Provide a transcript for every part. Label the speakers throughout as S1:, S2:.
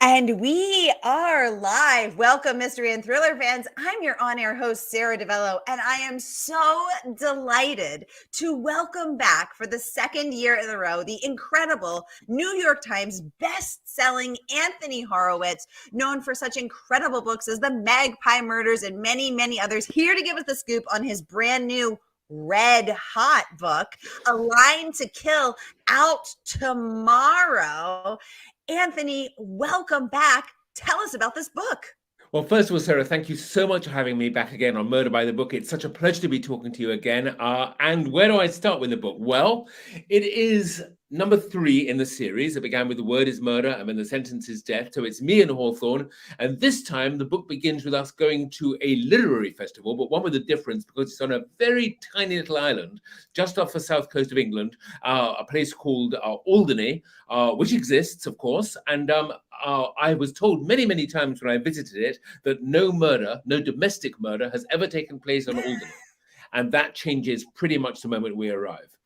S1: And we are live. Welcome, mystery and thriller fans. I'm your on-air host, Sara Divello, and I am so delighted to welcome back for the second year in a row the incredible New York Times best-selling Anthony Horowitz, known for such incredible books as The Magpie Murders and many, many others, here to give us the scoop on his brand new red hot book, A Line to Kill, out tomorrow. Anthony, welcome back. Tell us about this book.
S2: Well, first of all, Sarah, thank you so much for having me back again on Murder by the Book. It's such a pleasure to be talking to you again. And where do I start with the book? Well, it is number 3 in the series. It began with The Word is Murder and then The Sentence is Death. So it's me and Hawthorne. And this time the book begins with us going to a literary festival, but one with a difference because it's on a very tiny little island just off the south coast of England, a place called Alderney, which exists, of course. And I was told many, many times when I visited it that no domestic murder has ever taken place on Alderney. And that changes pretty much the moment we arrive.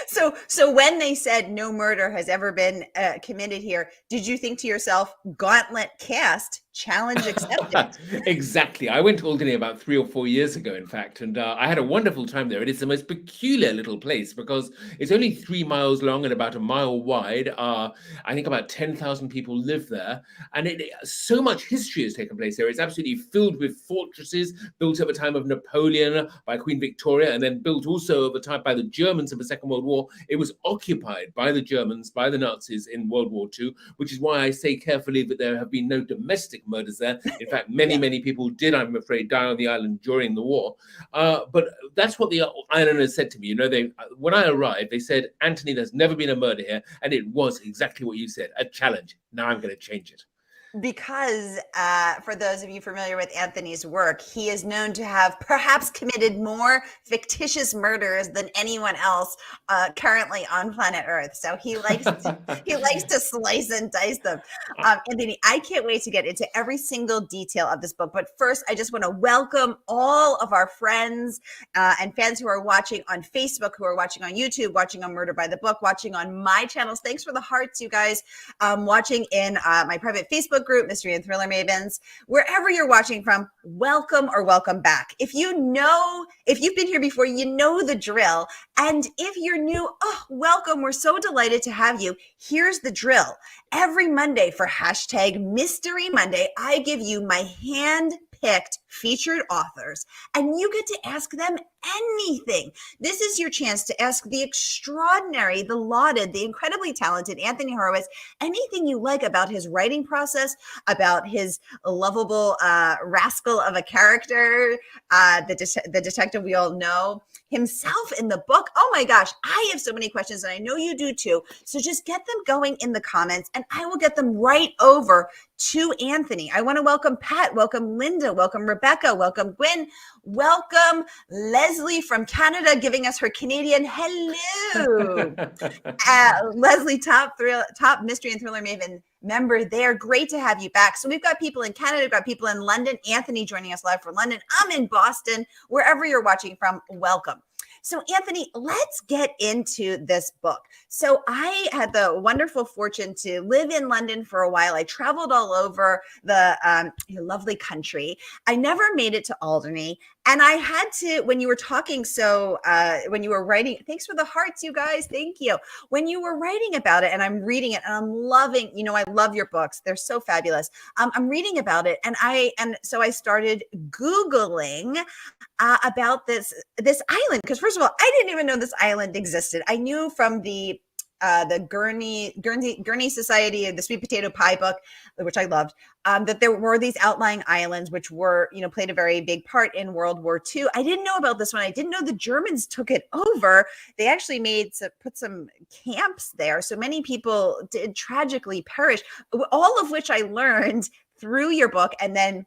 S1: So when they said no murder has ever been committed here, did you think to yourself, gauntlet cast, challenge accepted?
S2: Exactly. I went to Alderney about 3 or 4 years ago, in fact, and I had a wonderful time there. It is the most peculiar little place because it's only 3 miles long and about a mile wide. I think about 10,000 people live there, and so much history has taken place there. It's absolutely filled with fortresses built at the time of Napoleon by Queen Victoria, and then built also at the time by the Germans in the Second World War. It was occupied by the Germans, by the Nazis in World War II, which is why I say carefully that there have been no domestic murders there. In fact, many people did, I'm afraid, die on the island during the war. But that's what the islanders said to me. You know, when I arrived, they said, Anthony, there's never been a murder here. And it was exactly what you said, a challenge. Now I'm going to change it.
S1: Because for those of you familiar with Anthony's work, he is known to have perhaps committed more fictitious murders than anyone else currently on planet Earth. So he likes to slice and dice them. Anthony, I can't wait to get into every single detail of this book. But first, I just want to welcome all of our friends and fans who are watching on Facebook, who are watching on YouTube, watching on Murder by the Book, watching on my channels. Thanks for the hearts, you guys, watching in my private Facebook group, Mystery and Thriller Mavens. Wherever you're watching from, welcome or welcome back. If you've been here before, you know the drill. And if you're new, welcome. We're so delighted to have you. Here's the drill. Every Monday for #Mystery Monday, I give you my hand-picked featured authors, and you get to ask them anything. This is your chance to ask the extraordinary, the lauded, the incredibly talented Anthony Horowitz anything you like about his writing process, about his lovable rascal of a character, the detective we all know, himself in the book. Oh my gosh, I have so many questions, and I know you do too. So just get them going in the comments, and I will get them right over to Anthony. I want to welcome Pat, welcome Linda, welcome Rebecca, welcome Gwen, welcome Leslie from Canada, giving us her Canadian hello. Leslie, top Mystery and Thriller Maven member there. Great to have you back. So we've got people in Canada, we've got people in London. Anthony joining us live from London. I'm in Boston. Wherever you're watching from, welcome. So Anthony, let's get into this book. So I had the wonderful fortune to live in London for a while. I traveled all over the lovely country. I never made it to Alderney. And I had to, when you were talking, when you were writing, thanks for the hearts, you guys. Thank you. When you were writing about it, and I'm reading it, and I'm loving, I love your books. They're so fabulous. I'm reading about it, and so I started Googling about this island, because first of all, I didn't even know this island existed. I knew from the Gurney Society, the Sweet Potato Pie book, which I loved, that there were these outlying islands, which were, played a very big part in World War II. I didn't know about this one. I didn't know the Germans took it over. They actually put some camps there. So many people did tragically perish, all of which I learned through your book and then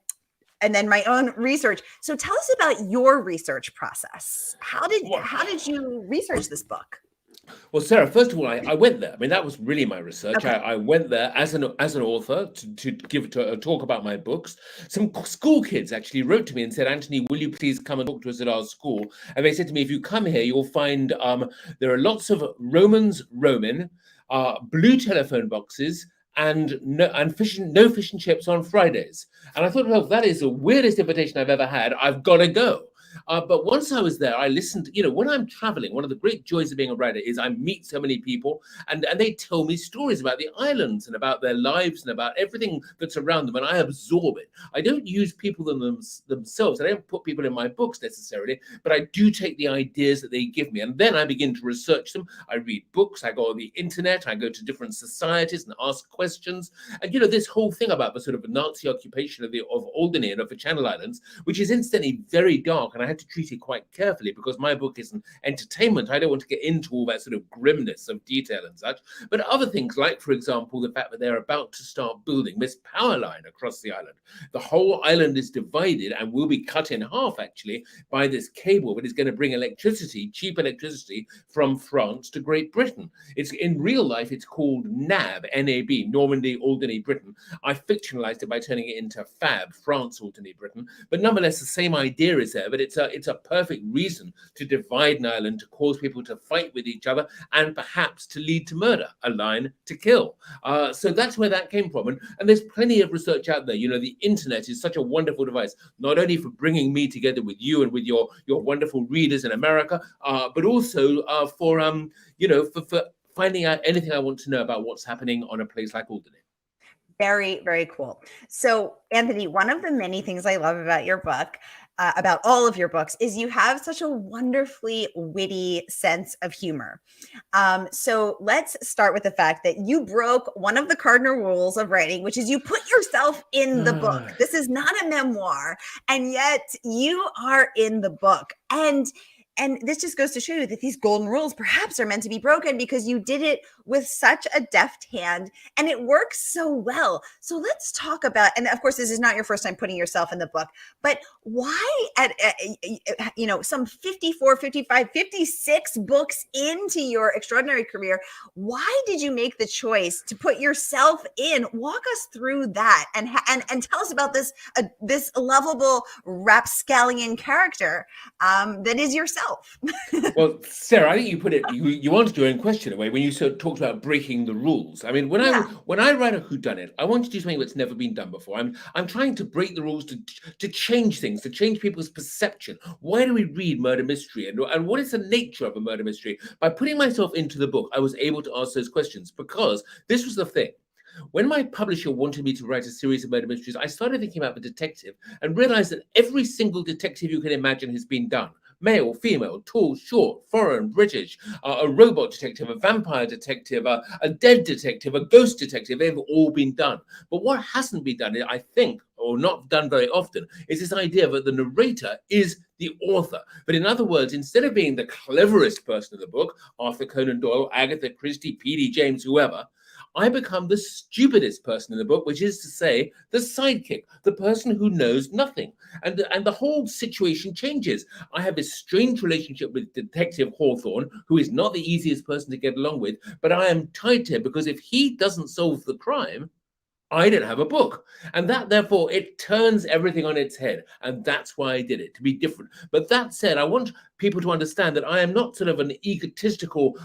S1: my own research. So tell us about your research process. How did you research this book?
S2: Well, Sarah, first of all, I went there. I mean, that was really my research. Okay. I went there as an author to give a talk about my books. Some school kids actually wrote to me and said, Anthony, will you please come and talk to us at our school? And they said to me, if you come here, you'll find there are lots of Roman, blue telephone boxes, and no fish and chips on Fridays. And I thought, well, that is the weirdest invitation I've ever had. I've got to go. But once I was there, I listened. When I'm traveling, one of the great joys of being a writer is I meet so many people, and they tell me stories about the islands and about their lives and about everything that's around them, and I absorb it. I don't use people themselves. I don't put people in my books necessarily, but I do take the ideas that they give me, and then I begin to research them. I read books, I go on the internet, I go to different societies and ask questions. And this whole thing about the sort of Nazi occupation of Alderney and of the Channel Islands, which is incidentally very dark, and I had to treat it quite carefully because my book is an entertainment. I don't want to get into all that sort of grimness of detail and such. But other things like, for example, the fact that they're about to start building this power line across the island. The whole island is divided and will be cut in half, actually, by this cable that is going to bring electricity, cheap electricity, from France to Great Britain. It's in real life, it's called NAB, N-A-B, Normandy, Alderney, Britain. I fictionalized it by turning it into FAB, France, Alderney, Britain. But nonetheless, the same idea is there, but it's a perfect reason to divide an island, to cause people to fight with each other, and perhaps to lead to murder, a line to kill. So that's where that came from. And there's plenty of research out there. The internet is such a wonderful device, not only for bringing me together with you and with your wonderful readers in America, but also for finding out anything I want to know about what's happening on a place like Alderney.
S1: Very, very cool. So, Anthony, one of the many things I love about your book, about all of your books, is you have such a wonderfully witty sense of humor. So let's start with the fact that you broke one of the cardinal rules of writing, which is you put yourself in the book. This is not a memoir, and yet you are in the book. And this just goes to show you that these golden rules perhaps are meant to be broken because you did it with such a deft hand and it works so well. So let's talk about, and of course, this is not your first time putting yourself in the book, but why at some 54, 55, 56 books into your extraordinary career, why did you make the choice to put yourself in? Walk us through that and tell us about this lovable rapscallion character that is yourself.
S2: Well, Sarah, I think you put it, you answered your own question away when you sort of talked about breaking the rules. I mean, when I write a whodunit, I want to do something that's never been done before. I'm trying to break the rules to change things, to change people's perception. Why do we read murder mystery, and what is the nature of a murder mystery? By putting myself into the book, I was able to ask those questions because this was the thing. When my publisher wanted me to write a series of murder mysteries, I started thinking about the detective and realized that every single detective you can imagine has been done. Male, female, tall, short, foreign, British, a robot detective, a vampire detective, a dead detective, a ghost detective, they've all been done. But what hasn't been done, I think, or not done very often, is this idea that the narrator is the author. But in other words, instead of being the cleverest person in the book, Arthur Conan Doyle, Agatha Christie, P.D. James, whoever, I become the stupidest person in the book, which is to say, the sidekick, the person who knows nothing. And the whole situation changes. I have this strange relationship with Detective Hawthorne, who is not the easiest person to get along with, but I am tied to him because if he doesn't solve the crime, I don't have a book. And that, therefore, it turns everything on its head. And that's why I did it, to be different. But that said, I want people to understand that I am not sort of an egotistical,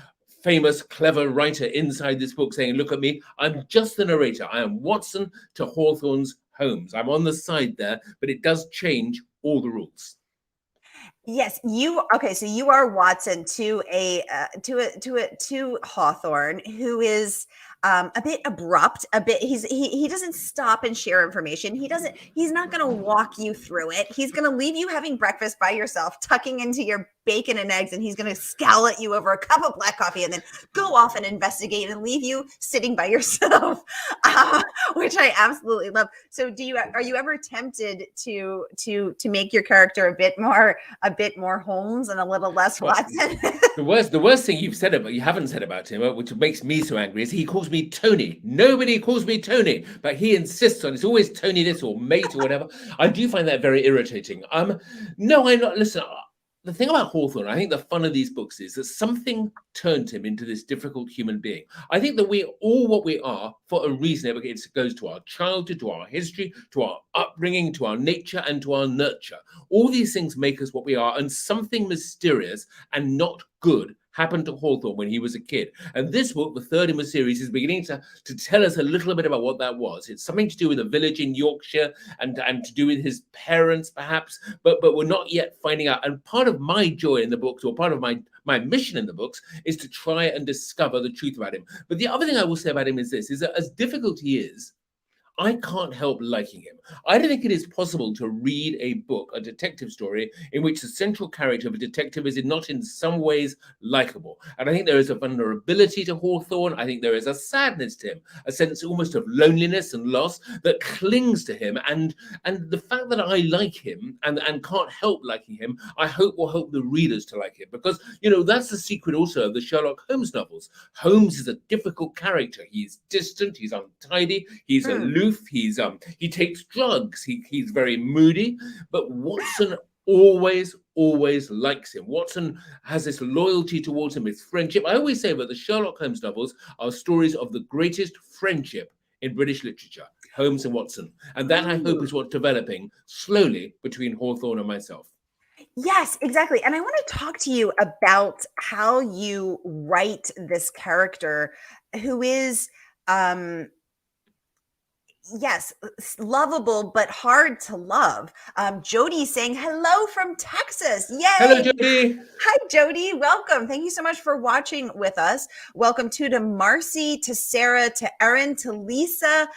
S2: famous, clever writer inside this book saying, look at me, I'm just the narrator. I am Watson to Hawthorne's Holmes. I'm on the side there, but it does change all the rules.
S1: Yes, so you are Watson to Hawthorne, who is a bit abrupt, he doesn't stop and share information. He's not going to walk you through it. He's going to leave you having breakfast by yourself, tucking into your bacon and eggs, and he's going to scowl at you over a cup of black coffee and then go off and investigate and leave you sitting by yourself, which I absolutely love. So are you ever tempted to make your character a bit more Holmes and a little less Watson?
S2: The worst thing you haven't said about him, which makes me so angry, is he calls me Tony. Nobody calls me Tony, but he insists on it's always Tony this or mate or whatever. I do find that very irritating. No, I'm not. Listen, the thing about Hawthorne, I think the fun of these books is that something turned him into this difficult human being. I think that we're all what we are for a reason. It goes to our childhood, to our history, to our upbringing, to our nature, and to our nurture. All these things make us what we are, and something mysterious and not good happened to Hawthorne when he was a kid. And this book, the third in the series, is beginning to tell us a little bit about what that was. It's something to do with a village in Yorkshire and to do with his parents, perhaps, but we're not yet finding out. And part of my joy in the books, or part of my mission in the books, is to try and discover the truth about him. But the other thing I will say about him is this, is that as difficult he is, I can't help liking him. I don't think it is possible to read a book, a detective story, in which the central character of a detective is not in some ways likable. And I think there is a vulnerability to Hawthorne. I think there is a sadness to him, a sense almost of loneliness and loss that clings to him. And the fact that I like him and can't help liking him, I hope will help the readers to like him. Because, you know, that's the secret also of the Sherlock Holmes novels. Holmes is a difficult character. He's distant, he's untidy, he's aloof. He takes drugs. He's very moody, but Watson always likes him. Watson has this loyalty towards him, his friendship. I always say that the Sherlock Holmes novels are stories of the greatest friendship in British literature, Holmes and Watson. And that, I hope, is what's developing slowly between Hawthorne and myself.
S1: Yes, exactly. And I want to talk to you about how you write this character who is, yes, lovable, but hard to love. Jody saying hello from Texas. Yay.
S2: Hello, Jody.
S1: Hi, Jody. Welcome. Thank you so much for watching with us. Welcome to Marcy, to Sarah, to Erin, to Lisa,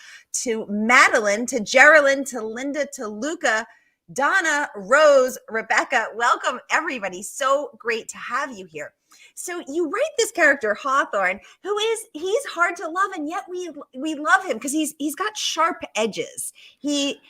S1: to Madeline, to Geraldine, to Linda, to Luca, Donna, Rose, Rebecca. Welcome, everybody. So great to have you here. So you write this character Hawthorne, he's hard to love, and yet we love him because he's got sharp edges. He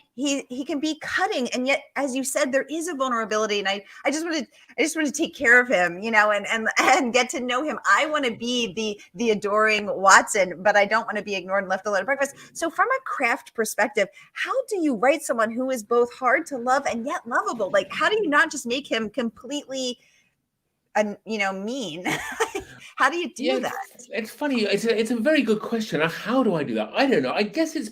S1: can be cutting, and yet, as you said, there is a vulnerability. And I just want to take care of him, you know, and get to know him. I want to be the adoring Watson, but I don't want to be ignored and left alone at breakfast. So from a craft perspective, how do you write someone who is both hard to love and yet lovable? Like, how do you not just make him completely mean? How do you do that?
S2: It's funny. It's a very good question. How do I do that? I don't know. I guess it's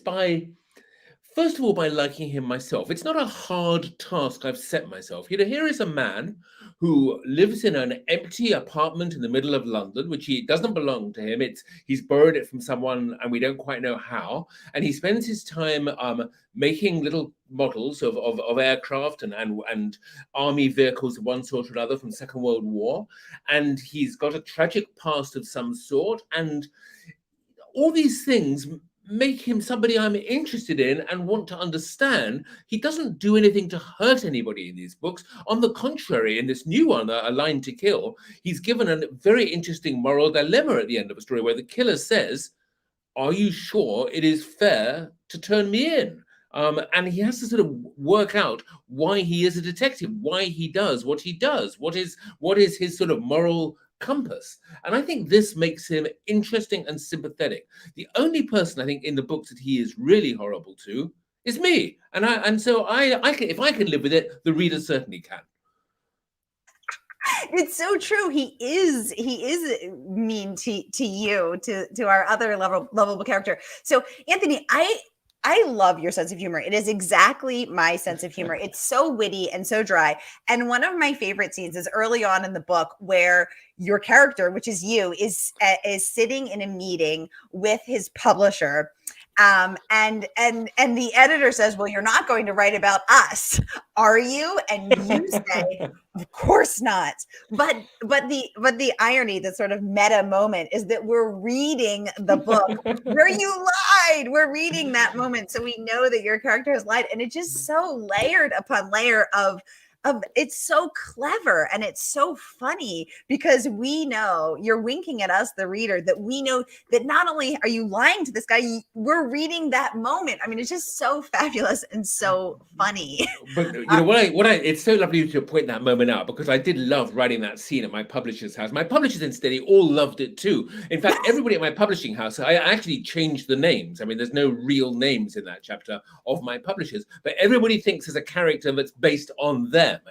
S2: first of all, by liking him myself. It's not a hard task I've set myself. You know, here is a man who lives in an empty apartment in the middle of London, which doesn't belong to him. He's borrowed it from someone, and we don't quite know how. And he spends his time making little models of aircraft and army vehicles of one sort or another from the Second World War. And he's got a tragic past of some sort. And all these things make him somebody I'm interested in and want to understand. He doesn't do anything to hurt anybody in these books. On the contrary, in this new one, A Line to Kill, he's given a very interesting moral dilemma at the end of the story where the killer says, "Are you sure it is fair to turn me in?" And he has to sort of work out why he is a detective, why he does, what is his sort of moral compass. And I think this makes him interesting and sympathetic. The only person I think in the books that he is really horrible to is me. And so I can, if I can live with it, the reader certainly can.
S1: It's so true. He is mean to you, to our other lovable character. So Anthony, I love your sense of humor. It is exactly my sense of humor. It's so witty and so dry. And one of my favorite scenes is early on in the book where your character, which is you, is sitting in a meeting with his publisher. And the editor says, "Well, you're not going to write about us, are you?" And you say, "Of course not." But the irony, the sort of meta moment, is that we're reading the book where you lied. We're reading that moment, so we know that your character has lied, and it's just so layered upon layer of it's so clever and it's so funny because we know you're winking at us, the reader, that we know that not only are you lying to this guy, we're reading that moment. I mean, it's just so fabulous and so funny.
S2: But you know it's so lovely to point that moment out, because I did love writing that scene at my publisher's house. My publishers in Steady all loved it too. In fact, everybody at my publishing house, I actually changed the names. I mean, there's no real names in that chapter of my publishers, but everybody thinks there's a character that's based on them. them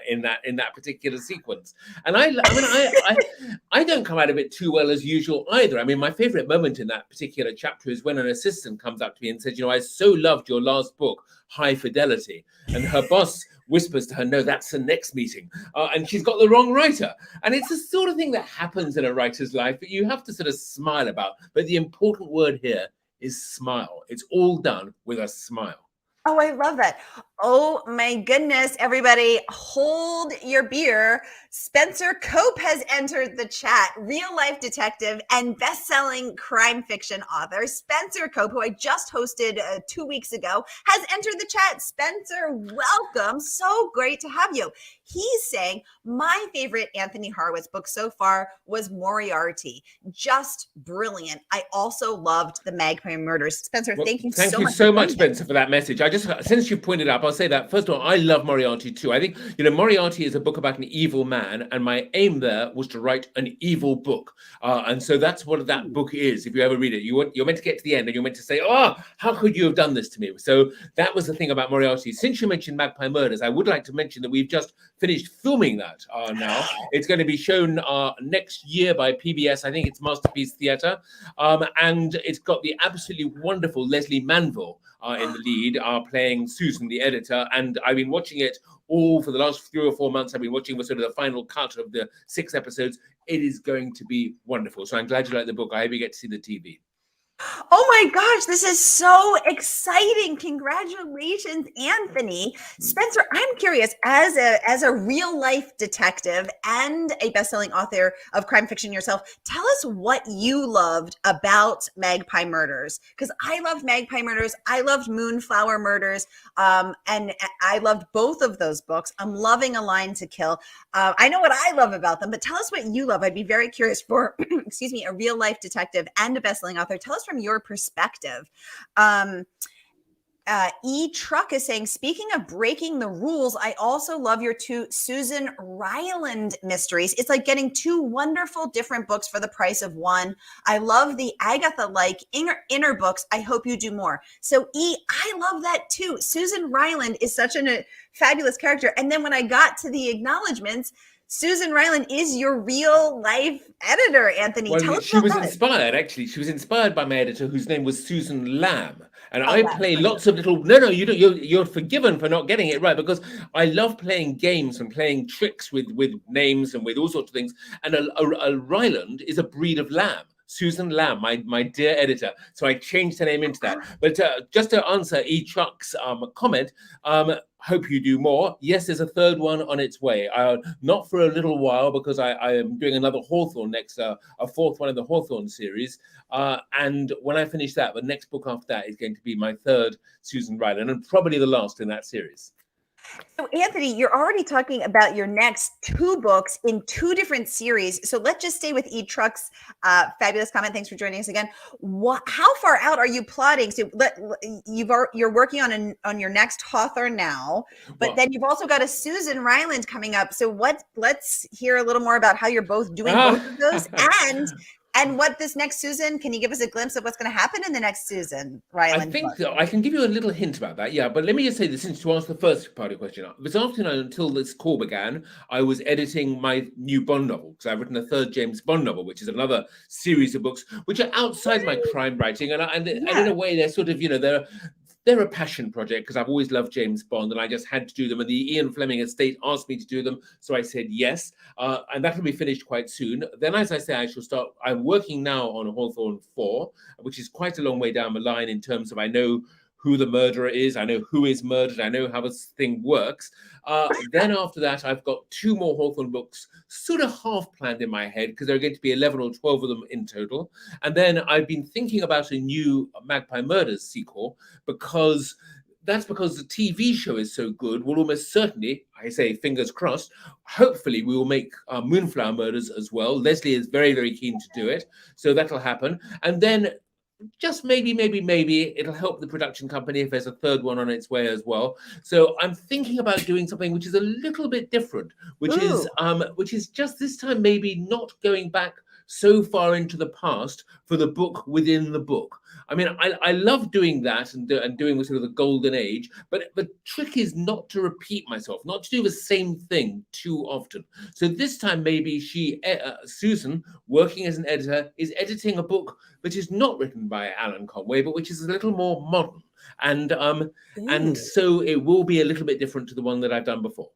S2: in that particular sequence. And I don't come out of it too well as usual either. I mean, my favorite moment in that particular chapter is when an assistant comes up to me and says, I so loved your last book, High Fidelity. And her boss whispers to her, no, that's the next meeting. And she's got the wrong writer. And it's the sort of thing that happens in a writer's life that you have to sort of smile about. But the important word here is smile. It's all done with a smile.
S1: Oh, I love that. Oh my goodness, everybody, hold your beer. Spencer Kope has entered the chat, real life detective and best-selling crime fiction author. Spencer Kope, who I just hosted 2 weeks ago, has entered the chat. Spencer, welcome. So great to have you. He's saying, my favorite Anthony Horowitz book so far was Moriarty. Just brilliant. I also loved the Magpie Murders. Spencer, thank you so much.
S2: Thank you so much, Spencer, for that message. Since you pointed up, I'll say that, first of all, I love Moriarty too. I think, Moriarty is a book about an evil man, and my aim there was to write an evil book. And so that's what that book is. If you ever read it, you're meant to get to the end and you're meant to say, oh, how could you have done this to me? So that was the thing about Moriarty. Since you mentioned Magpie Murders, I would like to mention that we've just finished filming that now. It's going to be shown next year by PBS. I think it's Masterpiece Theatre. And it's got the absolutely wonderful Leslie Manville in the lead, playing Susan, the editor. And I've been watching it all for the last 3 or 4 months. I've been watching sort of the final cut of the 6 episodes. It is going to be wonderful. So I'm glad you like the book. I hope you get to see the TV.
S1: Oh my gosh, this is so exciting. Congratulations, Anthony. Spencer, I'm curious, as a real life detective and a best-selling author of crime fiction yourself, tell us what you loved about Magpie Murders. Because I loved Magpie Murders. I loved Moonflower Murders. And I loved both of those books. I'm loving A Line to Kill. I know what I love about them, but tell us what you love. I'd be very curious for, excuse me, a real life detective and a best-selling author. Tell us from your perspective. E Truck is saying, speaking of breaking the rules, I also love your 2 Susan Ryland mysteries. It's like getting 2 wonderful different books for the price of one. I love the Agatha-like inner books. I hope you do more. So E, I love that too. Susan Ryland is such a fabulous character. And then when I got to the acknowledgements, Susan Ryland is your real life editor, Anthony.
S2: Well,
S1: tell us
S2: she
S1: about
S2: was
S1: that.
S2: inspired, actually. She was inspired by my editor, whose name was Susan Lamb. And I play lots of little... No, you don't, you're forgiven for not getting it right, because I love playing games and playing tricks with names and with all sorts of things. And a Ryland is a breed of lamb. Susan Lamb, my dear editor. So I changed her name into that. But just to answer E. Chuck's comment, hope you do more. Yes, there's a 3rd one on its way. Not for a little while, because I am doing another Hawthorne next, a 4th one in the Hawthorne series. And when I finish that, the next book after that is going to be my 3rd Susan Ryland, and probably the last in that series.
S1: So Anthony, you're already talking about your next 2 books in 2 different series. So let's just stay with E. Truck's fabulous comment. Thanks for joining us again. How far out are you plotting? So you're working on your next Hawthorne now, but then you've also got a Susan Ryland coming up. So let's hear a little more about how you're both doing both of those and what this next Susan, can you give us a glimpse of what's going to happen in the next Susan Ryland?
S2: I think I can give you a little hint about that, yeah. But let me just say this, since to answer the first part of your question. This afternoon, until this call began, I was editing my new Bond novel, because I've written a 3rd James Bond novel, which is another series of books which are outside my crime writing, and in a way they're sort of, they're a passion project, because I've always loved James Bond, and I just had to do them. And the Ian Fleming estate asked me to do them, so I said yes. And that will be finished quite soon. Then, as I say, I shall start. I'm working now on Hawthorne 4, which is quite a long way down the line in terms of I know who the murderer is, I know who is murdered, I know how this thing works. Then after that, I've got 2 more Hawthorne books sort of half planned in my head, because there are going to be 11 or 12 of them in total. And then I've been thinking about a new Magpie Murders sequel, because the TV show is so good. We'll almost certainly, I say fingers crossed, hopefully we will make Moonflower Murders as well. Leslie is very, very keen to do it. So that'll happen. And then just maybe it'll help the production company if there's a 3rd one on its way as well. So I'm thinking about doing something which is a little bit different, which is just this time maybe not going back so far into the past for the book within the book. I mean, I love doing that and doing the sort of the golden age, but the trick is not to repeat myself, not to do the same thing too often. So this time, maybe Susan, working as an editor, is editing a book which is not written by Alan Conway, but which is a little more modern. And so it will be a little bit different to the one that I've done before.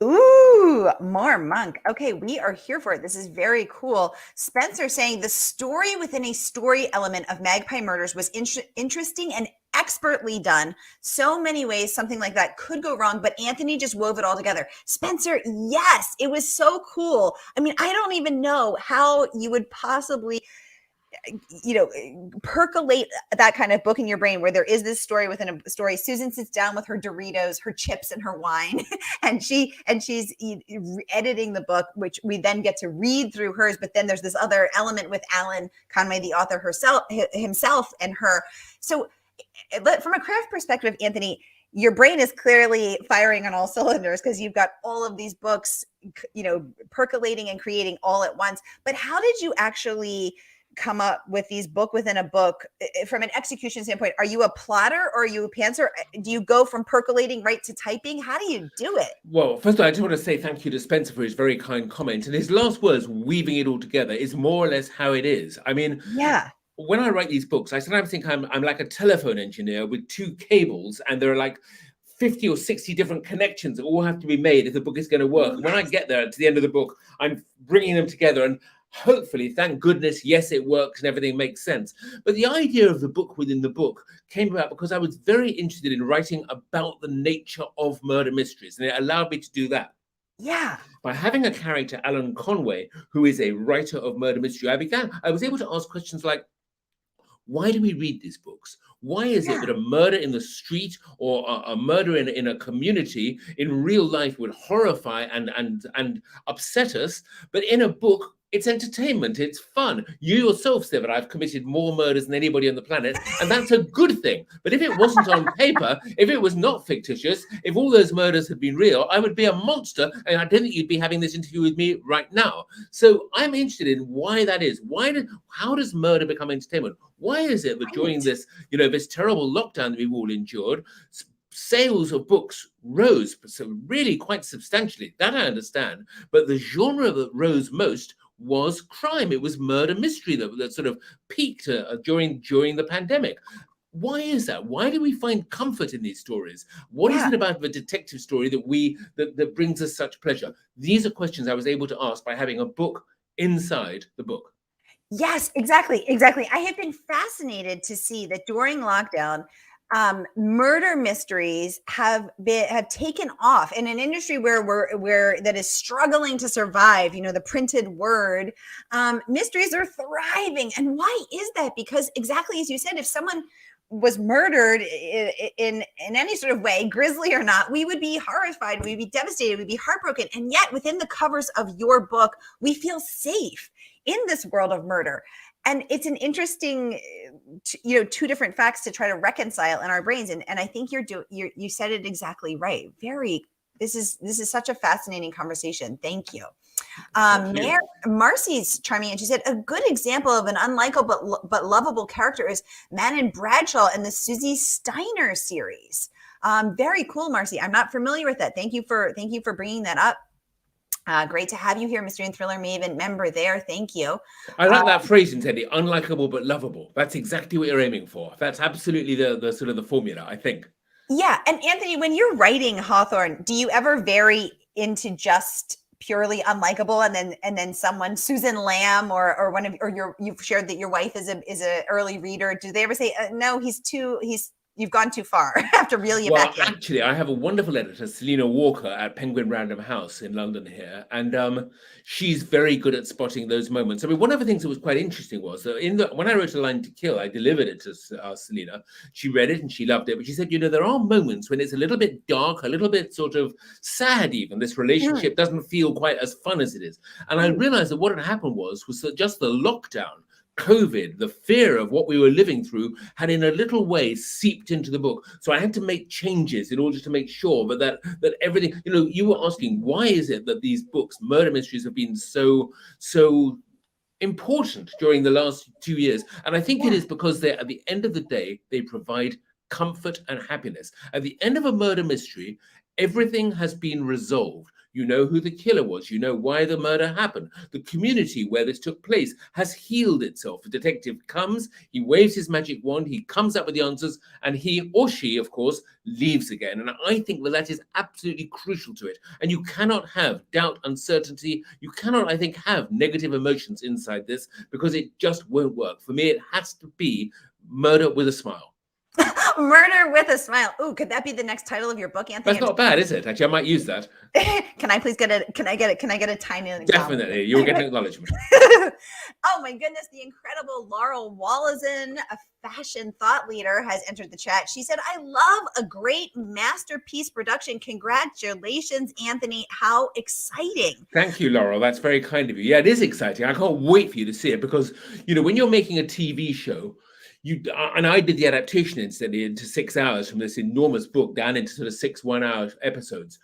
S1: Ooh, more monk. Okay, we are here for it. This is very cool. Spencer saying the story within a story element of Magpie Murders was interesting and expertly done. So many ways something like that could go wrong, but Anthony just wove it all together. Spencer, yes, it was so cool. I mean, I don't even know how you would possibly percolate that kind of book in your brain where there is this story within a story. Susan sits down with her Doritos, her chips, and her wine, and she's editing the book, which we then get to read through hers. But then there's this other element with Alan Conway, the author himself, and her. So, from a craft perspective, Anthony, your brain is clearly firing on all cylinders because you've got all of these books, percolating and creating all at once. But how did you actually come up with these book within a book from an execution standpoint? Are you a plotter or are you a pantser? Do you go from percolating right to typing? How do you do it?
S2: Well, first of all, I just want to say thank you to Spencer for his very kind comment. And his last words, weaving it all together, is more or less how it is. I mean,
S1: yeah.
S2: When I write these books, I sometimes think I'm like a telephone engineer with two cables, and there are like 50 or 60 different connections that all have to be made if the book is going to work. Yes. When I get there to the end of the book, I'm bringing them together, and hopefully, thank goodness, yes, it works and everything makes sense. But the idea of the book within the book came about because I was very interested in writing about the nature of murder mysteries, and it allowed me to do that.
S1: Yeah.
S2: By having a character, Alan Conway, who is a writer of murder mystery, I was able to ask questions like, why do we read these books? Why is it that a murder in the street or a murder in a community in real life would horrify and upset us, but in a book, it's entertainment, it's fun. You yourself said that I've committed more murders than anybody on the planet, and that's a good thing. But if it wasn't on paper, if it was not fictitious, if all those murders had been real, I would be a monster, and I don't think you'd be having this interview with me right now. So I'm interested in why that is. How does murder become entertainment? Why is it that during this, this terrible lockdown that we've all endured, sales of books rose really quite substantially? That I understand. But the genre that rose most was crime. It was murder mystery that sort of peaked during the pandemic. Why is that? Why do we find comfort in these stories? What is it about the detective story that brings us such pleasure? These are questions I was able to ask by having a book inside the book.
S1: Yes, exactly. I have been fascinated to see that during lockdown, murder mysteries have taken off in an industry where that is struggling to survive. The printed word. Mysteries are thriving, and why is that? Because exactly as you said, if someone was murdered in any sort of way, grisly or not, we would be horrified, we'd be devastated, we'd be heartbroken. And yet, within the covers of your book, we feel safe in this world of murder. And it's an interesting, two different facts to try to reconcile in our brains. And I think you said it exactly right. This is such a fascinating conversation. Thank you. Marcy's chiming in. She said, a good example of an unlikable but lovable character is Manon Bradshaw in the Susie Steiner series. Very cool, Marcy. I'm not familiar with that. Thank you for bringing that up. Great to have you here, Mystery and Thriller Maven member there. Thank you.
S2: I like that phrasing, Teddy, unlikable but lovable. That's exactly what you're aiming for. That's absolutely the sort of the formula, I think. Yeah.
S1: And Anthony, when you're writing Hawthorne, do you ever vary into just purely unlikable and then someone, Susan Lamb you've shared that your wife is a early reader. Do they ever say, no, you've gone too far. I have to reel you back in.
S2: Actually, I have a wonderful editor, Selena Walker, at Penguin Random House in London here, and she's very good at spotting those moments. I mean, one of the things that was quite interesting was that when I wrote A Line to Kill, I delivered it to Selena. She read it and she loved it, but she said, there are moments when it's a little bit dark, a little bit sort of sad even. This relationship doesn't feel quite as fun as it is. And I realized that what had happened was that just the lockdown, COVID, the fear of what we were living through had in a little way seeped into the book. So I had to make changes in order to make sure that everything, you were asking, why is it that these books, murder mysteries, have been so important during the last 2 years. And I think it
S1: Yeah.
S2: is because they're, at the end of the day, they provide comfort and happiness. At the end of a murder mystery, everything has been resolved. You know who the killer was. You know why the murder happened. The community where this took place has healed itself. The detective comes, he waves his magic wand, he comes up with the answers, and he or she, of course, leaves again. And I think that that is absolutely crucial to it. And you cannot have doubt, uncertainty. You cannot, I think, have negative emotions inside this, because it just won't work. For me, it has to be murder with a smile.
S1: Murder with a smile. Ooh, could that be the next title of your book, Anthony?
S2: That's not bad, is it? Actually, I might use that.
S1: Can I please get it? Can I get it? Can I get a tiny example?
S2: Definitely, you will get an acknowledgement.
S1: Oh my goodness, the incredible Laurel Woloszyn, a fashion thought leader, has entered the chat. She said, I love a great masterpiece production. Congratulations, Anthony. How exciting.
S2: Thank you, Laurel. That's very kind of you. Yeah, it is exciting. I can't wait for you to see it, because, you know, when you're making a TV show, and I did the adaptation incidentally into 6 hours from this enormous book down into sort of 6 1-hour episodes.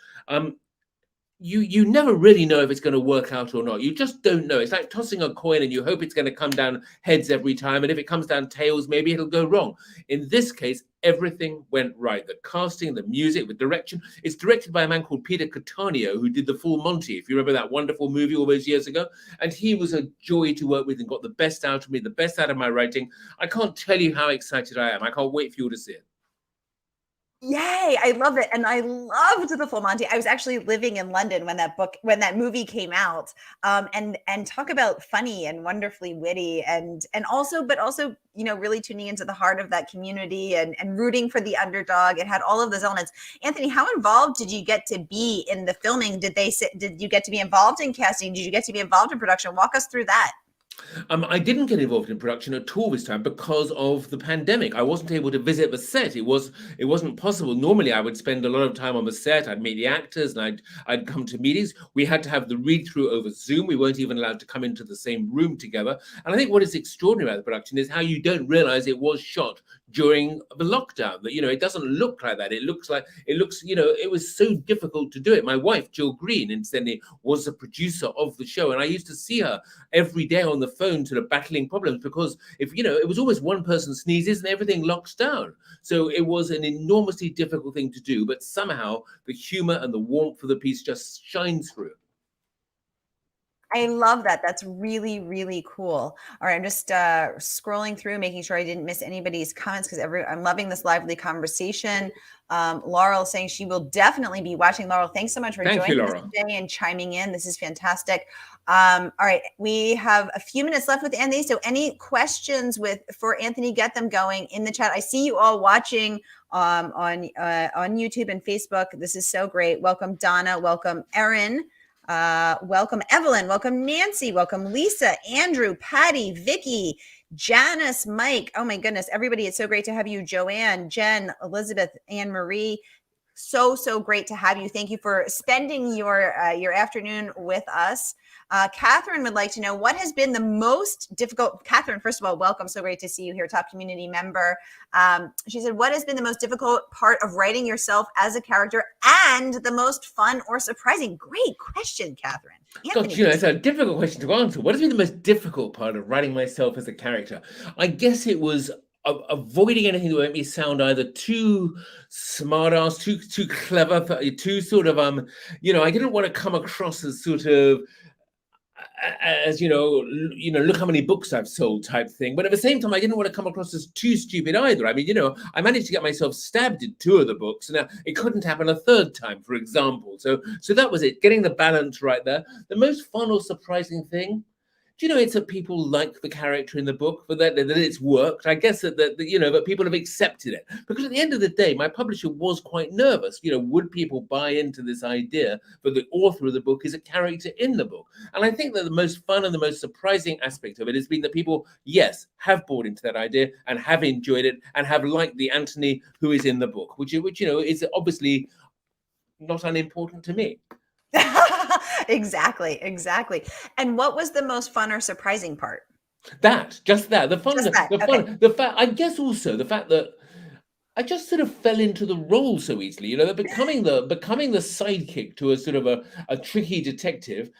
S2: You never really know if it's going to work out or not. You just don't know. It's like tossing a coin and you hope it's going to come down heads every time. And if it comes down tails, maybe it'll go wrong. In this case, everything went right. The casting, the music, the direction. It's directed by a man called Peter Cattaneo, who did The Full Monty, if you remember that wonderful movie all those years ago. And he was a joy to work with and got the best out of me, the best out of my writing. I can't tell you how excited I am. I can't wait for you to see it.
S1: Yay, I love it. And I loved The Full Monty. I was actually living in London when that movie came out. And talk about funny and wonderfully witty and also, but also, you know, really tuning into the heart of that community and rooting for the underdog. It had all of those elements. Anthony, how involved did you get to be in the filming? Did you get to be involved in casting? Did you get to be involved in production? Walk us through that.
S2: I didn't get involved in production at all this time because of the pandemic. I wasn't able to visit the set. It wasn't possible. Normally, I would spend a lot of time on the set. I'd meet the actors and I'd come to meetings. We had to have the read through over Zoom. We weren't even allowed to come into the same room together. And I think what is extraordinary about the production is how you don't realize it was shot during the lockdown. That, you know, it doesn't look like that. It looks, you know, it was so difficult to do it. My wife, Jill Green, incidentally, was the producer of the show, and I used to see her every day on the phone sort of battling problems, because if, you know, it was always one person sneezes and everything locks down. So it was an enormously difficult thing to do, but somehow the humor and the warmth of the piece just shines through.
S1: I love that. That's really, really cool. All right, I'm just scrolling through, making sure I didn't miss anybody's comments, because I'm loving this lively conversation. Laurel saying she will definitely be watching. Laurel, thanks so much for joining us today and chiming in. This is fantastic. All right, we have a few minutes left with Anthony. So any questions for Anthony, get them going in the chat. I see you all watching on YouTube and Facebook. This is so great. Welcome, Donna. Welcome, Erin. Welcome, Evelyn. Welcome, Nancy. Welcome, Lisa, Andrew, Patty, Vicky, Janice, Mike. Oh my goodness, everybody. It's so great to have you. Joanne, Jen, Elizabeth, Anne Marie. So great to have you. Thank you for spending your afternoon with us. Catherine would like to know, what has been the most difficult? Catherine, first of all, welcome. So great to see you here, top community member. She said, what has been the most difficult part of writing yourself as a character and the most fun or surprising? Great question, Catherine.
S2: God, you know, it's a difficult question to answer. What has been the most difficult part of writing myself as a character? I guess it was avoiding anything that would make me sound either too smart ass, too clever, too sort of, you know, I didn't want to come across as sort of, as you know, look how many books I've sold type thing. But at the same time, I didn't want to come across as too stupid either. I mean, you know, I managed to get myself stabbed in 2 of the books, and it couldn't happen a 3rd time, for example. So that was it, getting the balance right there. The most fun or surprising thing, do you know, it's that people like the character in the book, but that it's worked. I guess that you know, that people have accepted it, because at the end of the day, my publisher was quite nervous. You know, would people buy into this idea that the author of the book is a character in the book? And I think that the most fun and the most surprising aspect of it has been that people, yes, have bought into that idea and have enjoyed it and have liked the Anthony who is in the book, which you know is obviously not unimportant to me.
S1: Exactly. And what was the most fun or surprising part?
S2: Just that. The fun, the fact, I guess also the fact that I just sort of fell into the role so easily, you know, that becoming the sidekick to a sort of a tricky detective,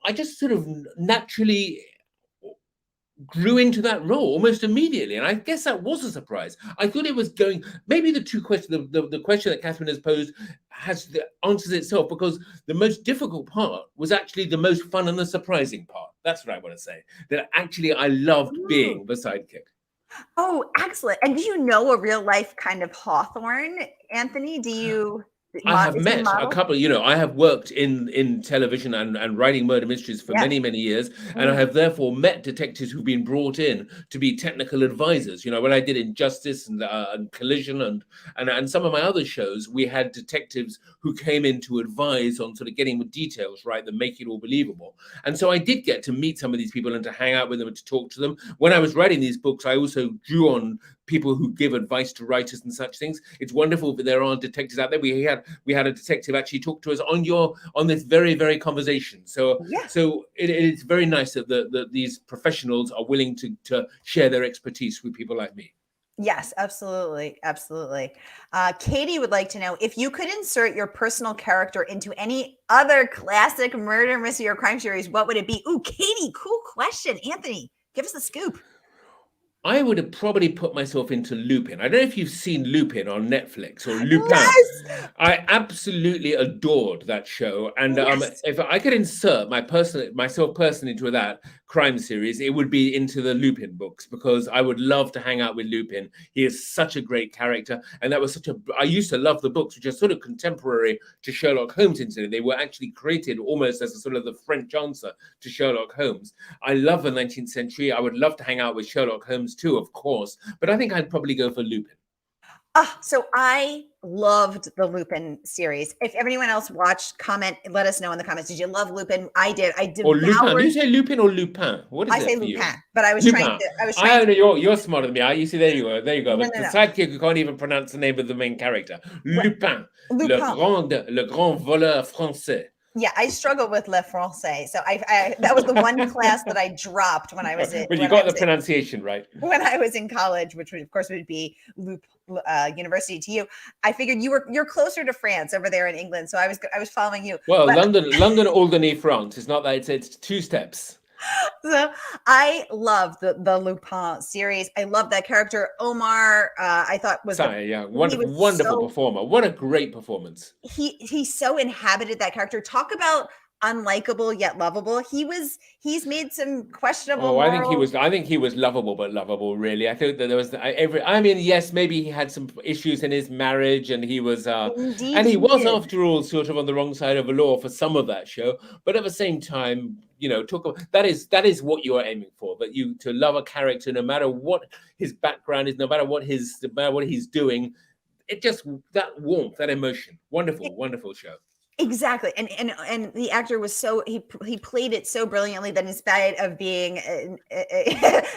S2: I just sort of naturally grew into that role almost immediately. And I guess that was a surprise. I thought it was going, maybe the two questions, the question that Catherine has posed answers itself, because the most difficult part was actually the most fun and the surprising part. That's what I want to say. That actually I loved being the sidekick.
S1: Oh, excellent. And do you know a real life kind of Hawthorne, Anthony? Do you?
S2: I have met a couple, I have worked in television and writing murder mysteries for many, many years. And I have therefore met detectives who've been brought in to be technical advisors. When I did Injustice and Collision and some of my other shows, we had detectives who came in to advise on sort of getting the details right that make it all believable. And so I did get to meet some of these people and to hang out with them and to talk to them. When I was writing these books, I also drew on people who give advice to writers and such things. It's wonderful that there are detectives out there. We had a detective actually talk to us on this very, very conversation. So it's very nice that these professionals are willing to share their expertise with people like me.
S1: Yes, absolutely. Absolutely. Katie would like to know, if you could insert your personal character into any other classic murder mystery or crime series, what would it be? Ooh, Katie, cool question. Anthony, give us the scoop.
S2: I would have probably put myself into Lupin. I don't know if you've seen Lupin on Netflix or Lupin.
S1: Yes!
S2: I absolutely adored that show. And if I could insert myself personally into that crime series, it would be into the Lupin books, because I would love to hang out with Lupin. He is such a great character. And that was I used to love the books, which are sort of contemporary to Sherlock Holmes, incidentally. They were actually created almost as a sort of the French answer to Sherlock Holmes. I love the 19th century. I would love to hang out with Sherlock Holmes too, of course, but I think I'd probably go for Lupin.
S1: So I loved the Lupin series. If anyone else watched, comment, let us know in the comments. Did you love Lupin? I did. I devoured.
S2: Or Lupin. Do you say Lupin or Lupin? What is it?
S1: I say
S2: for
S1: Lupin,
S2: you?
S1: but I was
S2: Lupin.
S1: trying to.
S2: You're smarter than me. You see, there you go. There you go.
S1: No,
S2: The sidekick who can't even pronounce the name of the main character. Lupin. Le grand voleur français.
S1: Yeah, I struggled with Le Français. So I that was the one class that I dropped when I was in.
S2: But you got the pronunciation right.
S1: When I was in college, which would, of course would be University to you. I figured you're closer to France over there in England, so I was following you.
S2: Well, London, Alderney, France. It's not that it's 2 steps.
S1: So I love the Lupin series. I love that character Omar. I thought was
S2: wonderful performer. What a great performance.
S1: He so inhabited that character. Talk about unlikable yet lovable. He's made some questionable.
S2: I think he was lovable, but lovable, really. I think that there was yes, maybe he had some issues in his marriage, and he was after all sort of on the wrong side of the law for some of that show. But at the same time, that is what you are aiming for, that you to love a character no matter what his background is, no matter what he's doing. It just, that warmth, that emotion. Wonderful show.
S1: Exactly. And the actor was he played it so brilliantly that in spite of being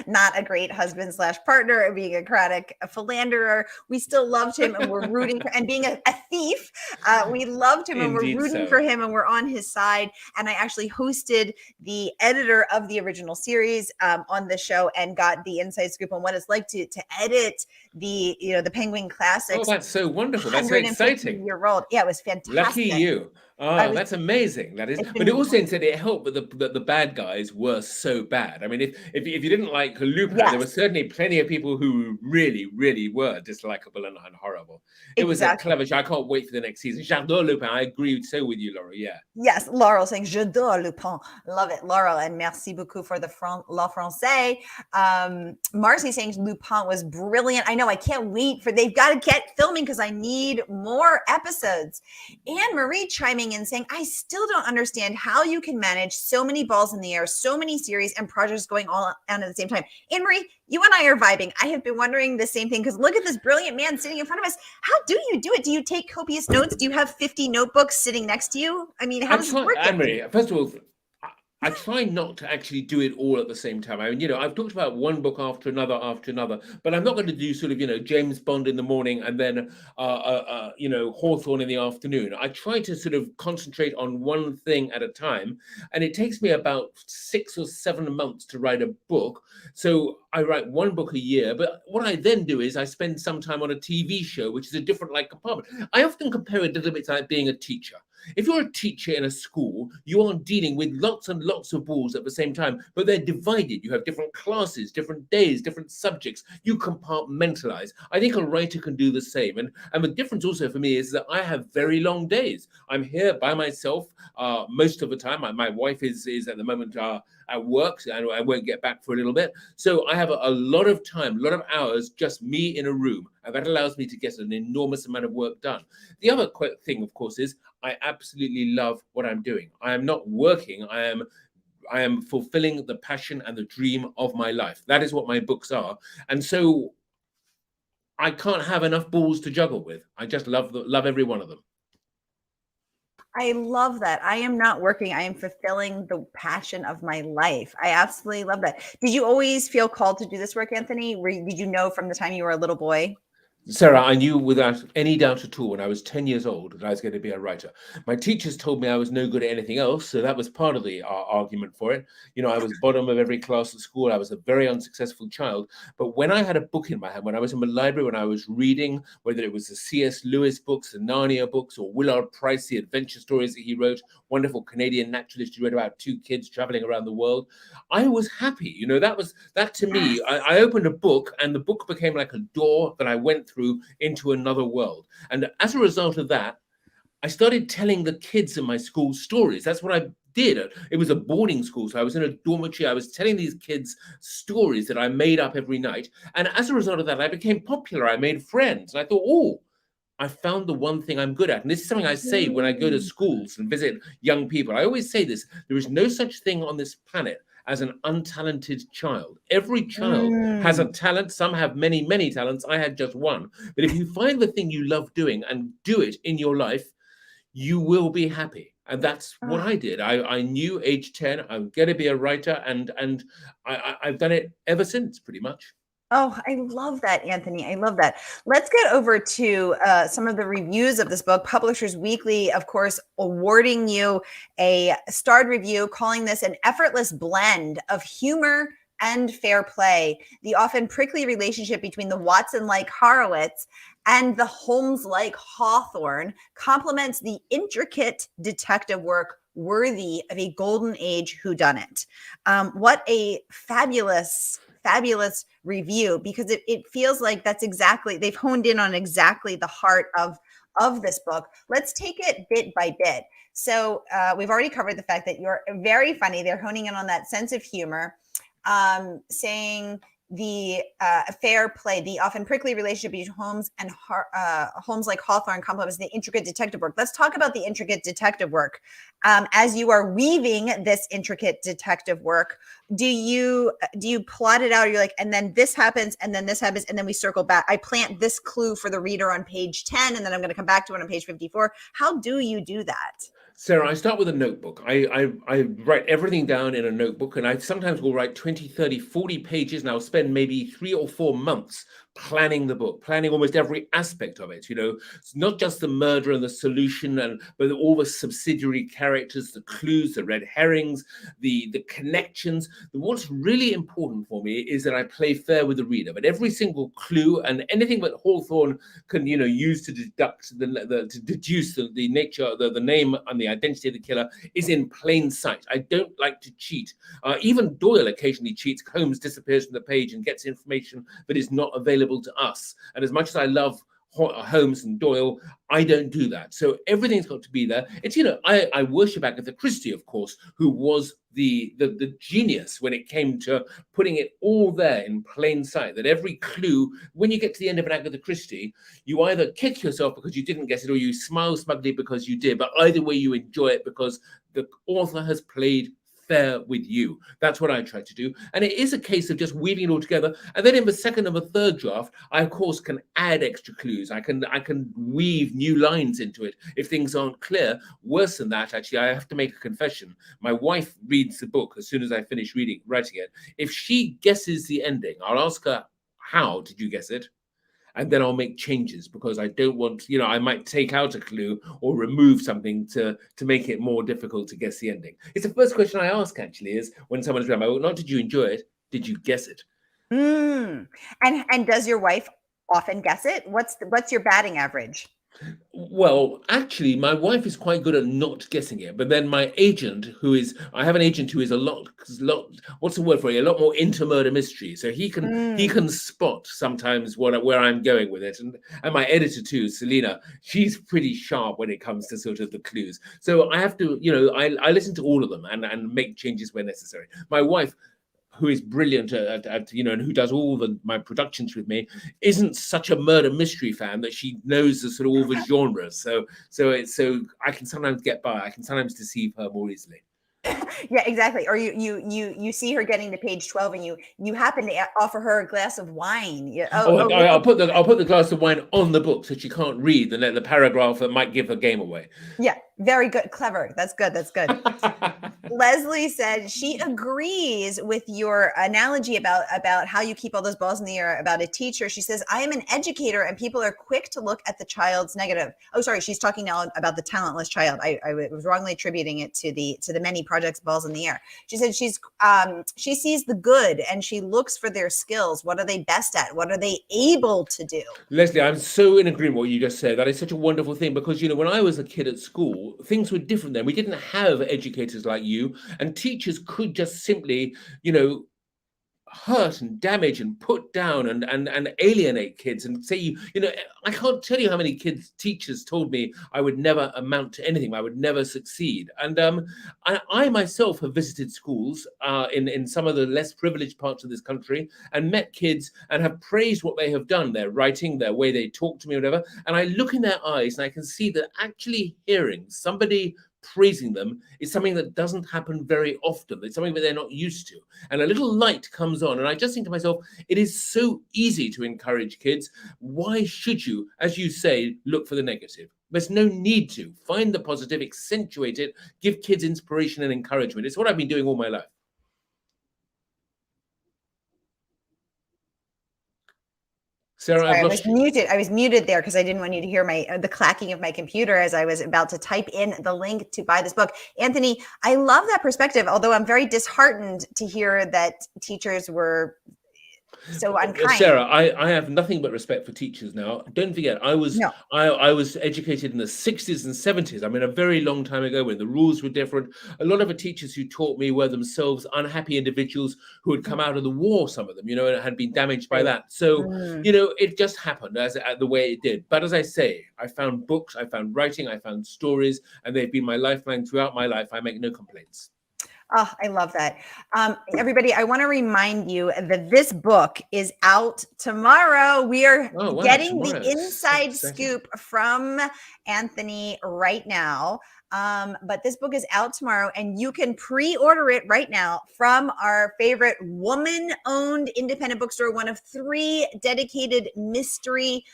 S1: not a great husband / partner and being a philanderer, we still loved him and we're rooting for, and being a thief, we loved him and we're rooting for him and we're on his side. And I actually hosted the editor of the original series on the show and got the inside scoop on what it's like to edit the Penguin Classics.
S2: Oh, that's so wonderful. That's so exciting.
S1: Year-old. Yeah, it was fantastic.
S2: Lucky you. Oh, that's amazing. That is, but it also said it helped that the bad guys were so bad. I mean, if you didn't like Lupin, there were certainly plenty of people who really, really were dislikable and horrible. It was a clever show. I can't wait for the next season. J'adore Lupin. I agree so with you, Laurel. Yeah.
S1: Yes, Laurel saying J'adore Lupin. Love it, Laurel, and merci beaucoup for the La Français. Marcy saying Lupin was brilliant. I know. I can't wait they've got to get filming because I need more episodes. And Marie chiming in saying, I still don't understand how you can manage so many balls in the air, so many series and projects going all on at the same time. Anne-Marie, you and I are vibing. I have been wondering the same thing because look at this brilliant man sitting in front of us. How do you do it? Do you take copious notes? Do you have 50 notebooks sitting next to you? I mean, how does it work?
S2: Anne-Marie, first of all, I try not to actually do it all at the same time. I mean, I've talked about one book after another, but I'm not going to do sort of, James Bond in the morning and then, Hawthorne in the afternoon. I try to sort of concentrate on one thing at a time. And it takes me about 6 or 7 months to write a book. So I write one book a year. But what I then do is I spend some time on a TV show, which is a different compartment. I often compare it a little bit to like being a teacher. If you're a teacher in a school, you are dealing with lots and lots of balls at the same time, but they're divided. You have different classes, different days, different subjects. You compartmentalize. I think a writer can do the same. And the difference also for me is that I have very long days. I'm here by myself most of the time. My wife is at the moment at work, and I won't get back for a little bit. So I have a lot of time, a lot of hours, just me in a room. And that allows me to get an enormous amount of work done. The other thing, of course, is I absolutely love what I'm doing. I am not working. I am fulfilling the passion and the dream of my life. That is what my books are. And so I can't have enough balls to juggle with. I just love every one of them.
S1: I love that. I am not working. I am fulfilling the passion of my life. I absolutely love that. Did you always feel called to do this work, Anthony? Did you know from the time you were a little boy?
S2: Sarah, I knew without any doubt at all when I was 10 years old that I was going to be a writer. My teachers told me I was no good at anything else, so that was part of the argument for it. You know, I was bottom of every class at school. I was a very unsuccessful child. But when I had a book in my hand, when I was in the library, when I was reading, whether it was the C.S. Lewis books, the Narnia books, or Willard Price, the adventure stories that he wrote, wonderful Canadian naturalist who wrote about two kids traveling around the world, I was happy. You know, that to me, I opened a book, and the book became like a door that I went through into another world. And as a result of that, I started telling the kids in my school stories. That's what I did. It was a boarding school, so I was in a dormitory. I was telling these kids stories that I made up every night. And as a result of that, I became popular. I made friends. And I thought, oh, I found the one thing I'm good at. And this is something I say when I go to schools and visit young people. I always say this: there is no such thing on this planet as an untalented child. Every child has a talent. Some have many, many talents. I had just one. But if you find the thing you love doing and do it in your life, you will be happy. And that's what I did. I knew age 10, I'm going to be a writer, and I've done it ever since, pretty much.
S1: Oh, I love that, Anthony. I love that. Let's get over to some of the reviews of this book. Publishers Weekly, of course, awarding you a starred review, calling this an effortless blend of humor and fair play. The often prickly relationship between the Watson-like Horowitz and the Holmes-like Hawthorne complements the intricate detective work worthy of a golden age whodunit. What a fabulous review, because it feels like that's exactly, they've honed in on exactly the heart of this book. Let's take it bit by bit. So we've already covered the fact that you're very funny. They're honing in on that sense of humor, saying the fair play, the often prickly relationship between Holmes and Holmes like Hawthorne complements the intricate detective work. Let's talk about the intricate detective work. As you are weaving this intricate detective work, do you plot it out? Or you're like, and then this happens, and then this happens, and then we circle back. I plant this clue for the reader on page 10, and then I'm going to come back to it on page 54. How do you do that?
S2: Sarah, I start with a notebook. I write everything down in a notebook, and I sometimes will write 20, 30, 40 pages, and I'll spend maybe 3 or 4 months planning the book, planning almost every aspect of it. You know, it's not just the murder and the solution, but all the subsidiary characters, the clues, the red herrings, the connections. What's really important for me is that I play fair with the reader. But every single clue and anything that Hawthorne can, you know, use to deduce the nature, the name and the identity of the killer is in plain sight. I don't like to cheat. Even Doyle occasionally cheats. Holmes disappears from the page and gets information that is not available to us. And as much as I love Holmes and Doyle, I don't do that. So everything's got to be there. It's, you know, I worship Agatha Christie, of course, who was the genius when it came to putting it all there in plain sight, that every clue, when you get to the end of an Agatha Christie, you either kick yourself because you didn't get it, or you smile smugly because you did. But either way, you enjoy it because the author has played fair with you. That's what I try to do. And it is a case of just weaving it all together. And then in the second and the third draft, I of course can add extra clues. I can weave new lines into it if things aren't clear. Worse than that, actually, I have to make a confession. My wife reads the book as soon as I finish writing it. If she guesses the ending, I'll ask her, how did you guess it? And then I'll make changes, because I don't want, you know, I might take out a clue or remove something to make it more difficult to guess the ending. It's the first question I ask, actually, is when someone's read my book, not did you enjoy it, did you guess it?
S1: And does your wife often guess it? What's your batting average?
S2: Well, actually, my wife is quite good at not guessing it. But then my agent, I have an agent who is a lot, what's the word for it? A lot more into murder mystery. So he can spot sometimes where I'm going with it. And my editor too, Selena, she's pretty sharp when it comes to sort of the clues. So I have to, I listen to all of them and make changes where necessary. My wife, who is brilliant at and who does all my productions with me, isn't such a murder mystery fan that she knows the sort of all the genres. So I can sometimes get by. I can sometimes deceive her more easily.
S1: Yeah, exactly. Or you see her getting to page 12 and you happen to offer her a glass of wine. Yeah.
S2: I'll put the glass of wine on the book so she can't read the paragraph that might give her game away.
S1: Yeah, very good. Clever. That's good. Leslie said she agrees with your analogy about how you keep all those balls in the air about a teacher. She says, I am an educator and people are quick to look at the child's negative. Oh, sorry. She's talking now about the talentless child. I was wrongly attributing it to the many projects balls in the air. She said she sees the good and she looks for their skills. What are they best at? What are they able to do?
S2: Leslie, I'm so in agreement with what you just said. That is such a wonderful thing because, when I was a kid at school, things were different then. We didn't have educators like you, and teachers could just simply, hurt and damage and put down and alienate kids and say, I can't tell you how many teachers told me I would never amount to anything, I would never succeed. And I myself have visited schools in some of the less privileged parts of this country and met kids and have praised what they have done, their writing, their way they talk to me, whatever. And I look in their eyes and I can see that actually hearing somebody praising them is something that doesn't happen very often. It's something that they're not used to. And a little light comes on. And I just think to myself, it is so easy to encourage kids. Why should you, as you say, look for the negative? There's no need to. Find the positive, accentuate it, give kids inspiration and encouragement. It's what I've been doing all my life. Sarah,
S1: sorry, I was muted there because I didn't want you to hear the clacking of my computer as I was about to type in the link to buy this book. Anthony, I love that perspective, although I'm very disheartened to hear that teachers were so unkind.
S2: Sarah, I have nothing but respect for teachers now. Don't forget, I was educated in the 60s and 70s. I mean, a very long time ago when the rules were different. A lot of the teachers who taught me were themselves unhappy individuals who had come out of the war, some of them, and had been damaged by that. So, it just happened the way it did. But as I say, I found books, I found writing, I found stories, and they've been my lifeline throughout my life. I make no complaints.
S1: Oh, I love that. Everybody, I want to remind you that this book is out tomorrow. We are getting the inside scoop from Anthony right now. But this book is out tomorrow and you can pre-order it right now from our favorite woman-owned independent bookstore, one of 3 dedicated mystery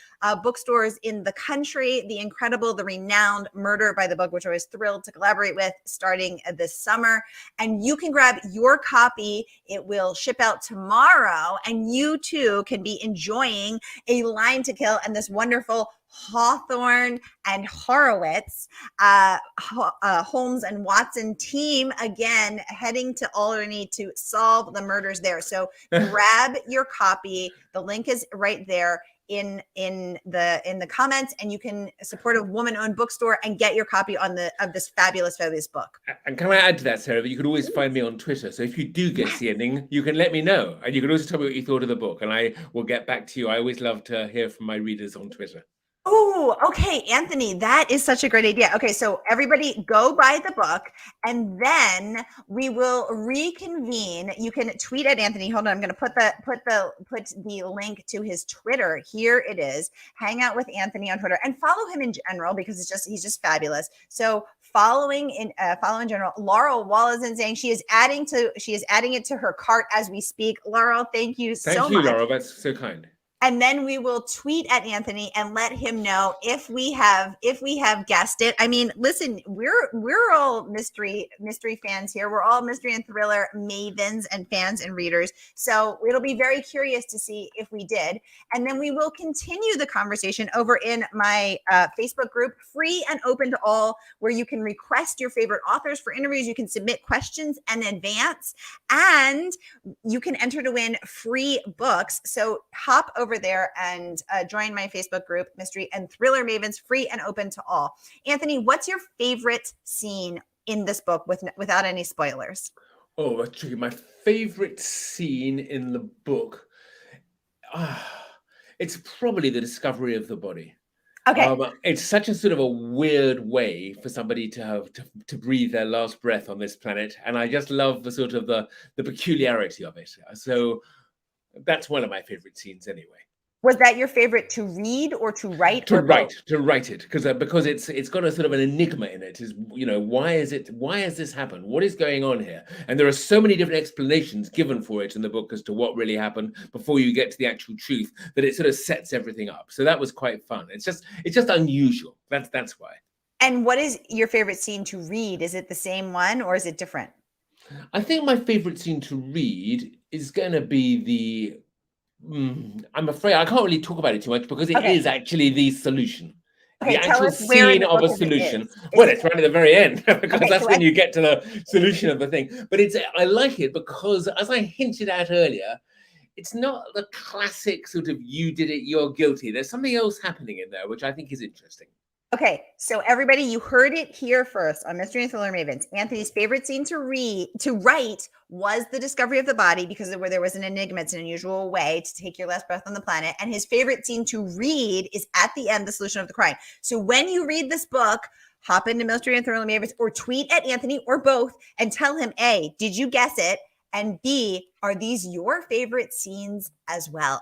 S1: bookstores in the country, the incredible, the renowned Murder by the Book, which I was thrilled to collaborate with starting this summer. And you can grab your copy. It will ship out tomorrow and you too can be enjoying A Line to Kill and this wonderful Hawthorne and Horowitz, Holmes and Watson team again heading to Albany to solve the murders there. So grab your copy. The link is right there in the comments, and you can support a woman-owned bookstore and get your copy of this fabulous book.
S2: And can I add to that, Sarah, that you can always find me on Twitter. So if you do get the ending, you can let me know, and you can also tell me what you thought of the book, and I will get back to you. I always love to hear from my readers on Twitter.
S1: Oh, okay, Anthony, that is such a great idea. Okay, so everybody go buy the book and then we will reconvene. You can tweet at Anthony. Hold on, I'm going to put the link to his Twitter. Here it is. Hang out with Anthony on Twitter and follow him in general because he's just fabulous. So follow in general. Laurel Woloszyn saying she is adding it to her cart as we speak. Laurel, thank you so much.
S2: Thank you, Laurel. That's so kind.
S1: And then we will tweet at Anthony and let him know if we have guessed it. I mean, listen, we're all mystery fans here. We're all mystery and thriller mavens and fans and readers. So it'll be very curious to see if we did. And then we will continue the conversation over in my Facebook group, free and open to all, where you can request your favorite authors for interviews. You can submit questions in advance, and you can enter to win free books. So hop over over there and join my Facebook group, Mystery and Thriller Mavens, free and open to all. Anthony, what's your favorite scene in this book without any spoilers?
S2: Oh, that's tricky. My favorite scene in the book, it's probably the discovery of the body.
S1: Okay.
S2: It's such a sort of a weird way for somebody to have to breathe their last breath on this planet, and I just love the sort of the peculiarity of it. So that's one of my favorite scenes, anyway.
S1: Was that your favorite to read or to write?
S2: To write it, because it's got a sort of an enigma in it. Is, you know, why has this happened? What is going on here? And there are so many different explanations given for it in the book as to what really happened before you get to the actual truth, that it sort of sets everything up. So that was quite fun. It's just unusual. That's why. And
S1: what is your favorite scene to read? Is it the same one or is it different?
S2: I think my favorite scene to read is going to be the. I'm afraid I can't really talk about it too much because it is actually the solution.
S1: Okay,
S2: the actual scene of a solution. Well, it's right at the very end because that's when you get to the solution of the thing. But I like it because, as I hinted at earlier, it's not the classic sort of you did it, you're guilty. There's something else happening in there, which I think is interesting. Okay, so everybody, you heard it here first on Mystery and Thriller Mavens. Anthony's favorite scene to write was the discovery of the body, because where there was an enigma. It's an unusual way to take your last breath on the planet. And his favorite scene to read is at the end, the solution of the crime. So when you read this book, hop into Mystery and Thriller Mavens or tweet at Anthony or both and tell him, A, did you guess it? And B, are these your favorite scenes as well?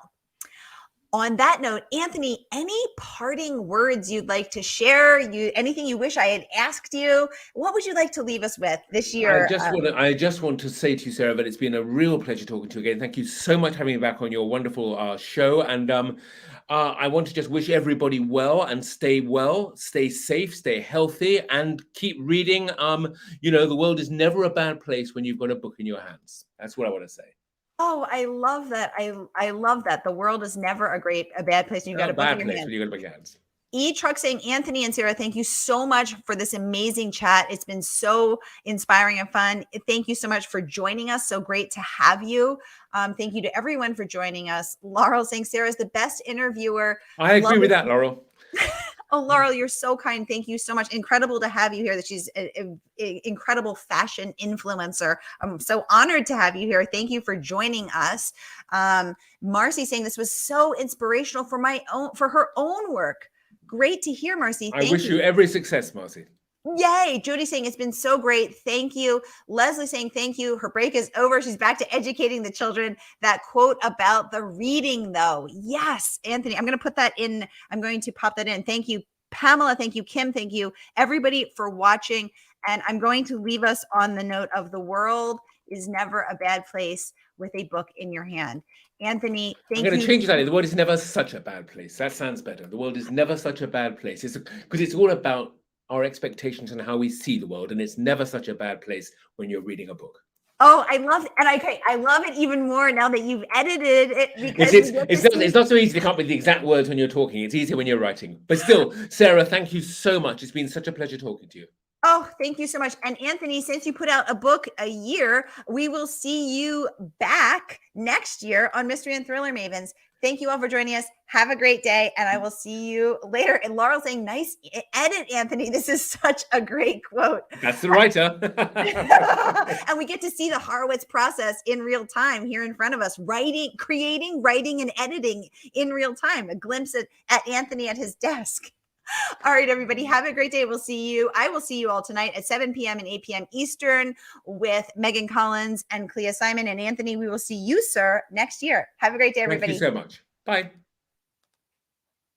S2: On that note, Anthony, any parting words you'd like to share? Anything you wish I had asked you? What would you like to leave us with this year? I just want to say to you, Sarah, that it's been a real pleasure talking to you again. Thank you so much for having me back on your wonderful show. And I want to just wish everybody well, stay safe, stay healthy, and keep reading. You know, the world is never a bad place when you've got a book in your hands. That's what I want to say. Oh, I love that. I love that. The world is never a bad place when you've got a book in your hands. When you've got a book in your hands. E-Truck saying, Anthony and Sarah, thank you so much for this amazing chat. It's been so inspiring and fun. Thank you so much for joining us. So great to have you. Thank you to everyone for joining us. Laurel saying, Sarah's the best interviewer. I agree with that, Laurel. Oh, Laurel, you're so kind. Thank you so much. Incredible to have you here. That she's an incredible fashion influencer. I'm so honored to have you here. Thank you for joining us. Marcy saying this was so inspirational for her own work. Great to hear, Marcy. Thank you. I wish you every success, Marcy. Yay. Jody saying it's been so great. Thank you. Leslie saying thank you. Her break is over. She's back to educating the children. That quote about the reading, though. Yes, Anthony, I'm going to put that in. I'm going to pop that in. Thank you, Pamela. Thank you, Kim. Thank you, everybody, for watching. And I'm going to leave us on the note of the world is never a bad place with a book in your hand. Anthony, thank you. I'm going to change that. The world is never such a bad place. That sounds better. The world is never such a bad place. Because it's all about our expectations and how we see the world, and it's never such a bad place when you're reading a book. Oh, I love it. And I love it even more now that you've edited it, because it's not so easy to come up with the exact words when you're talking. It's easier when you're writing. But still, Sarah, thank you so much. It's been such a pleasure talking to you. Oh, thank you so much. And Anthony, since you put out a book a year, we will see you back next year on Mystery and Thriller Mavens. Thank you all for joining us. Have a great day, and I will see you later. And Laurel saying, nice edit, Anthony. This is such a great quote. That's the writer. And we get to see the Horowitz process in real time here in front of us, creating, writing, and editing in real time. A glimpse at Anthony at his desk. All right, everybody, have a great day. I will see you all tonight at 7 p.m. and 8 p.m. Eastern with Megan Collins and Clea Simon. And Anthony, we will see you, sir, next year. Have a great day, everybody. Thank you so much. Bye.